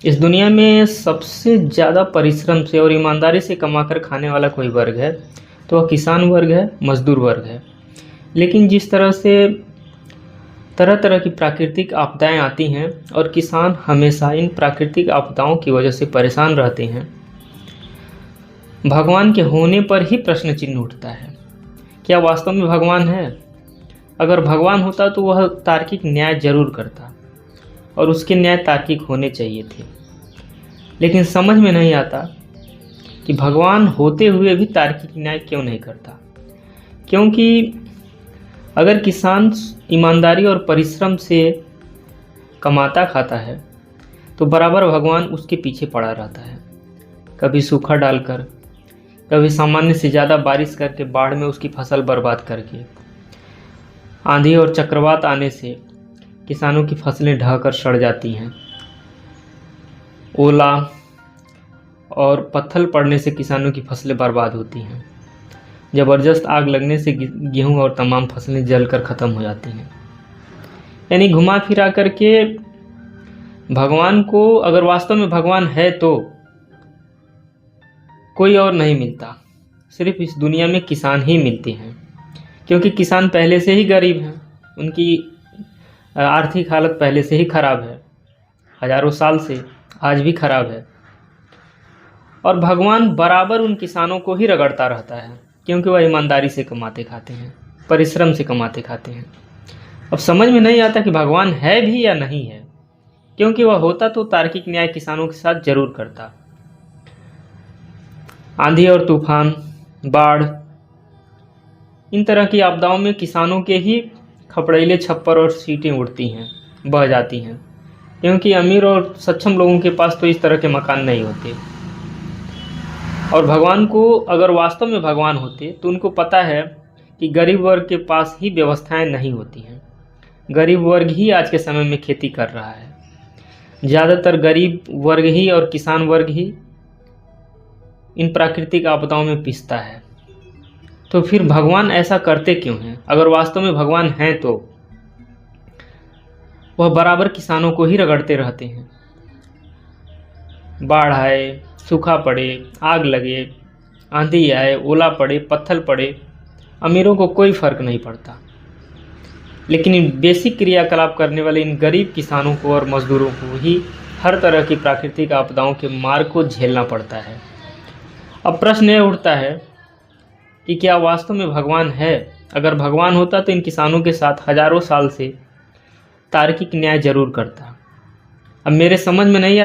इस दुनिया में सबसे ज़्यादा परिश्रम से और ईमानदारी से कमाकर खाने वाला कोई वर्ग है तो वह किसान वर्ग है, मजदूर वर्ग है। लेकिन जिस तरह से तरह तरह की प्राकृतिक आपदाएं आती हैं और किसान हमेशा इन प्राकृतिक आपदाओं की वजह से परेशान रहते हैं, भगवान के होने पर ही प्रश्न चिन्ह उठता है। क्या वास्तव में भगवान है? अगर भगवान होता तो वह तार्किक न्याय जरूर करता और उसके न्याय तार्किक होने चाहिए थे। लेकिन समझ में नहीं आता कि भगवान होते हुए भी तार्किक न्याय क्यों नहीं करता। क्योंकि अगर किसान ईमानदारी और परिश्रम से कमाता खाता है तो बराबर भगवान उसके पीछे पड़ा रहता है। कभी सूखा डालकर, कभी सामान्य से ज़्यादा बारिश करके, बाढ़ में उसकी फसल बर्बाद करके, आंधी और चक्रवात आने से किसानों की फसलें ढहकर सड़ जाती हैं, ओला और पत्थर पड़ने से किसानों की फसलें बर्बाद होती हैं, ज़बरदस्त आग लगने से गेहूं और तमाम फसलें जलकर ख़त्म हो जाती हैं। यानी घुमा फिरा करके भगवान को, अगर वास्तव में भगवान है तो कोई और नहीं मिलता, सिर्फ इस दुनिया में किसान ही मिलते हैं। क्योंकि किसान पहले से ही गरीब हैं, उनकी आर्थिक हालत पहले से ही खराब है, हजारों साल से आज भी खराब है। और भगवान बराबर उन किसानों को ही रगड़ता रहता है क्योंकि वह ईमानदारी से कमाते खाते हैं, परिश्रम से कमाते खाते हैं। अब समझ में नहीं आता कि भगवान है भी या नहीं है, क्योंकि वह होता तो तार्किक न्याय किसानों के साथ जरूर करता। आंधी और तूफान, बाढ़, इन तरह की आपदाओं में किसानों के ही खपड़ेले छप्पर और सीटें उड़ती हैं, बह जाती हैं, क्योंकि अमीर और सक्षम लोगों के पास तो इस तरह के मकान नहीं होते। और भगवान को, अगर वास्तव में भगवान होते तो उनको पता है कि गरीब वर्ग के पास ही व्यवस्थाएं नहीं होती हैं। गरीब वर्ग ही आज के समय में खेती कर रहा है, ज़्यादातर गरीब वर्ग ही और किसान वर्ग ही इन प्राकृतिक आपदाओं में पिसता है। तो फिर भगवान ऐसा करते क्यों हैं? अगर वास्तव में भगवान हैं तो वह बराबर किसानों को ही रगड़ते रहते हैं। बाढ़ आए, सूखा पड़े, आग लगे, आंधी आए, ओला पड़े, पत्थर पड़े, अमीरों को कोई फर्क नहीं पड़ता। लेकिन इन बेसिक क्रियाकलाप करने वाले इन गरीब किसानों को और मजदूरों को ही हर तरह की प्राकृतिक आपदाओं के मार को झेलना पड़ता है। अब प्रश्न यह उठता है कि क्या वास्तव में भगवान है? अगर भगवान होता तो इन किसानों के साथ हजारों साल से तार्किक न्याय जरूर करता। अब मेरे समझ में नहीं